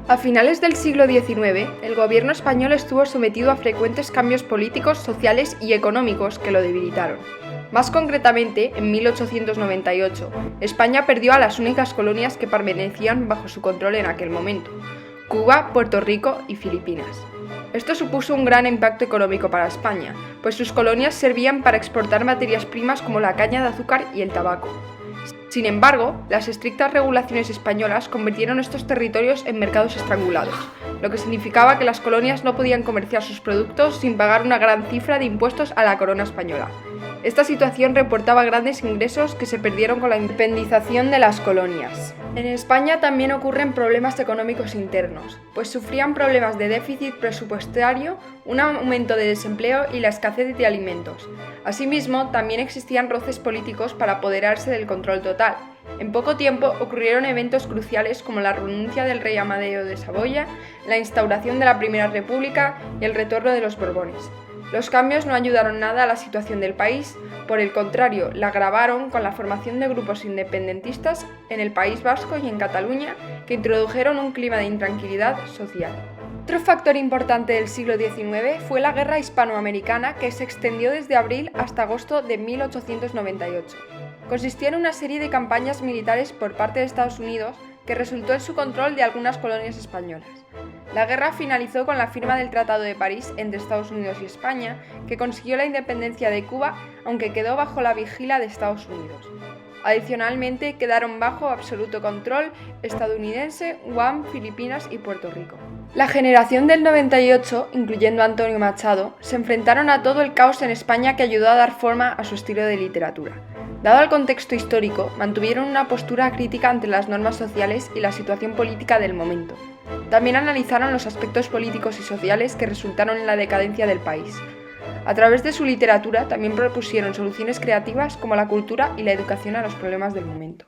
A finales del siglo XIX, el gobierno español estuvo sometido a frecuentes cambios políticos, sociales y económicos que lo debilitaron. Más concretamente, en 1898, España perdió a las únicas colonias que permanecían bajo su control en aquel momento: Cuba, Puerto Rico y Filipinas. Esto supuso un gran impacto económico para España, pues sus colonias servían para exportar materias primas como la caña de azúcar y el tabaco. Sin embargo, las estrictas regulaciones españolas convirtieron estos territorios en mercados estrangulados, lo que significaba que las colonias no podían comerciar sus productos sin pagar una gran cifra de impuestos a la corona española. Esta situación reportaba grandes ingresos que se perdieron con la independización de las colonias. En España también ocurren problemas económicos internos, pues sufrían problemas de déficit presupuestario, un aumento de desempleo y la escasez de alimentos. Asimismo, también existían roces políticos para apoderarse del control total. En poco tiempo ocurrieron eventos cruciales como la renuncia del rey Amadeo de Saboya, la instauración de la Primera República y el retorno de los Borbones. Los cambios no ayudaron nada a la situación del país, por el contrario, la agravaron con la formación de grupos independentistas en el País Vasco y en Cataluña que introdujeron un clima de intranquilidad social. Otro factor importante del siglo XIX fue la Guerra Hispanoamericana, que se extendió desde abril hasta agosto de 1898. Consistía en una serie de campañas militares por parte de Estados Unidos que resultó en su control de algunas colonias españolas. La guerra finalizó con la firma del Tratado de París entre Estados Unidos y España, que consiguió la independencia de Cuba, aunque quedó bajo la vigilia de Estados Unidos. Adicionalmente, quedaron bajo absoluto control estadounidense Guam, Filipinas y Puerto Rico. La generación del 98, incluyendo a Antonio Machado, se enfrentaron a todo el caos en España que ayudó a dar forma a su estilo de literatura. Dado el contexto histórico, mantuvieron una postura crítica ante las normas sociales y la situación política del momento. También analizaron los aspectos políticos y sociales que resultaron en la decadencia del país. A través de su literatura también propusieron soluciones creativas como la cultura y la educación a los problemas del momento.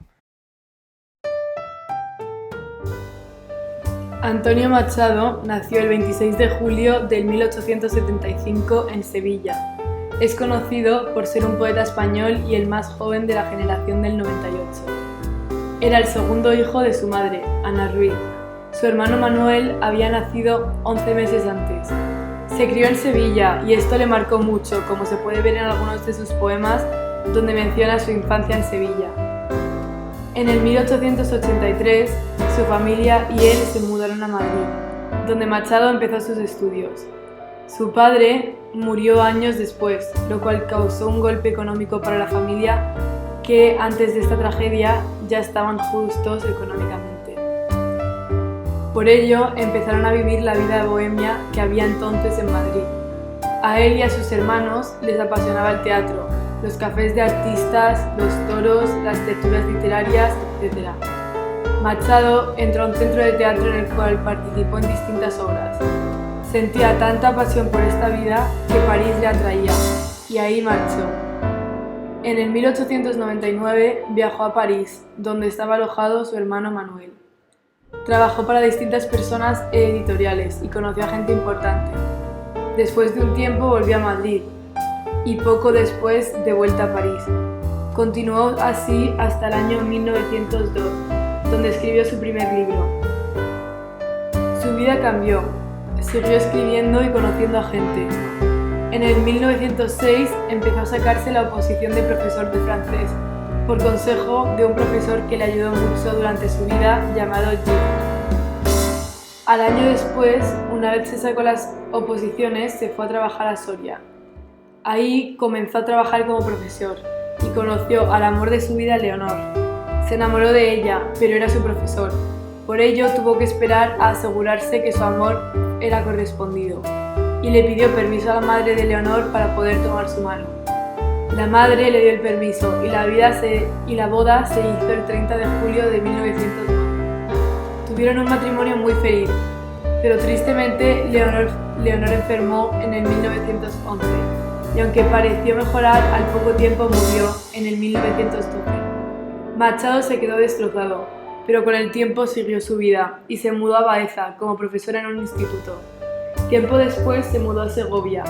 Antonio Machado nació el 26 de julio de 1875 en Sevilla. Es conocido por ser un poeta español y el más joven de la generación del 98. Era el segundo hijo de su madre, Ana Ruiz. Su hermano Manuel había nacido 11 meses antes. Se crió en Sevilla y esto le marcó mucho, como se puede ver en algunos de sus poemas, donde menciona su infancia en Sevilla. En el 1883, su familia y él se mudaron a Madrid, donde Machado empezó sus estudios. Su padre murió años después, lo cual causó un golpe económico para la familia que antes de esta tragedia ya estaban justos económicamente. Por ello, empezaron a vivir la vida bohemia que había entonces en Madrid. A él y a sus hermanos les apasionaba el teatro, los cafés de artistas, los toros, las tertulias literarias, etc. Machado entró a un centro de teatro en el cual participó en distintas obras. Sentía tanta pasión por esta vida que París le atraía, y ahí marchó. En el 1899 viajó a París, donde estaba alojado su hermano Manuel. Trabajó para distintas personas e editoriales y conoció a gente importante. Después de un tiempo volvió a Madrid y poco después de vuelta a París. Continuó así hasta el año 1902, donde escribió su primer libro. Su vida cambió. Siguió escribiendo y conociendo a gente. En el 1906 empezó a sacarse la oposición de profesor de francés, por consejo de un profesor que le ayudó mucho durante su vida, llamado Gilles. Al año después, una vez se sacó las oposiciones, se fue a trabajar a Soria. Ahí comenzó a trabajar como profesor y conoció al amor de su vida, Leonor. Se enamoró de ella, pero era su profesor. Por ello tuvo que esperar a asegurarse que su amor era correspondido y le pidió permiso a la madre de Leonor para poder tomar su mano. La madre le dio el permiso y la boda se hizo el 30 de julio de 1909. Tuvieron un matrimonio muy feliz, pero tristemente Leonor enfermó en el 1911 y aunque pareció mejorar, al poco tiempo murió en el 1912. Machado se quedó destrozado, pero con el tiempo siguió su vida y se mudó a Baeza como profesora en un instituto. Tiempo después se mudó a Segovia.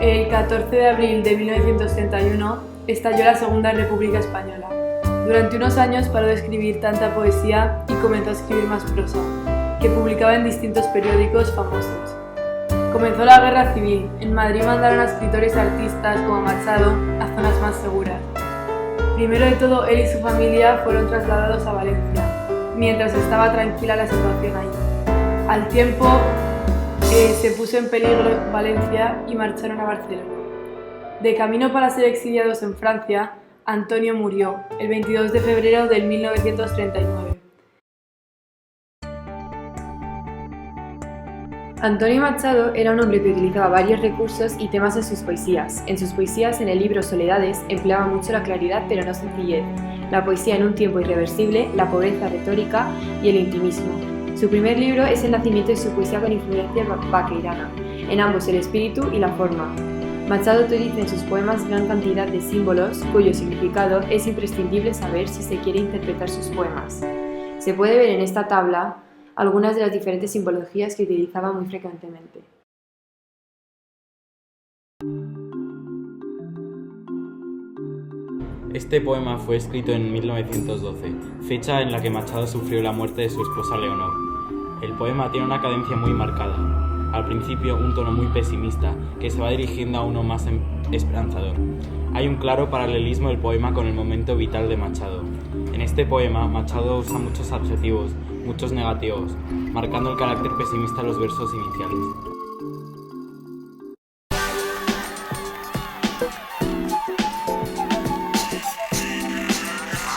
El 14 de abril de 1931 estalló la Segunda República Española. Durante unos años paró de escribir tanta poesía y comenzó a escribir más prosa. que publicaba en distintos periódicos famosos. Comenzó la guerra civil. En Madrid mandaron a escritores y artistas como Machado a zonas más seguras. Primero de todo, él y su familia fueron trasladados a Valencia, mientras estaba tranquila la situación allí. Al tiempo, se puso en peligro Valencia y marcharon a Barcelona. De camino para ser exiliados en Francia, Antonio murió el 22 de febrero de 1939. Antonio Machado era un hombre que utilizaba varios recursos y temas en sus poesías. En sus poesías, en el libro Soledades, empleaba mucho la claridad pero no sencillez, la poesía en un tiempo irreversible, la pobreza retórica y el intimismo. Su primer libro es El nacimiento de su poesía con influencia vaqueirana, en ambos el espíritu y la forma. Machado utiliza en sus poemas gran cantidad de símbolos cuyo significado es imprescindible saber si se quiere interpretar sus poemas. Se puede ver en esta tabla algunas de las diferentes simbologías que utilizaba muy frecuentemente. Este poema fue escrito en 1912, fecha en la que Machado sufrió la muerte de su esposa Leonor. El poema tiene una cadencia muy marcada. Al principio, un tono muy pesimista, que se va dirigiendo a uno más esperanzador. Hay un claro paralelismo del poema con el momento vital de Machado. En este poema, Machado usa muchos adjetivos, muchos negativos, marcando el carácter pesimista de los versos iniciales.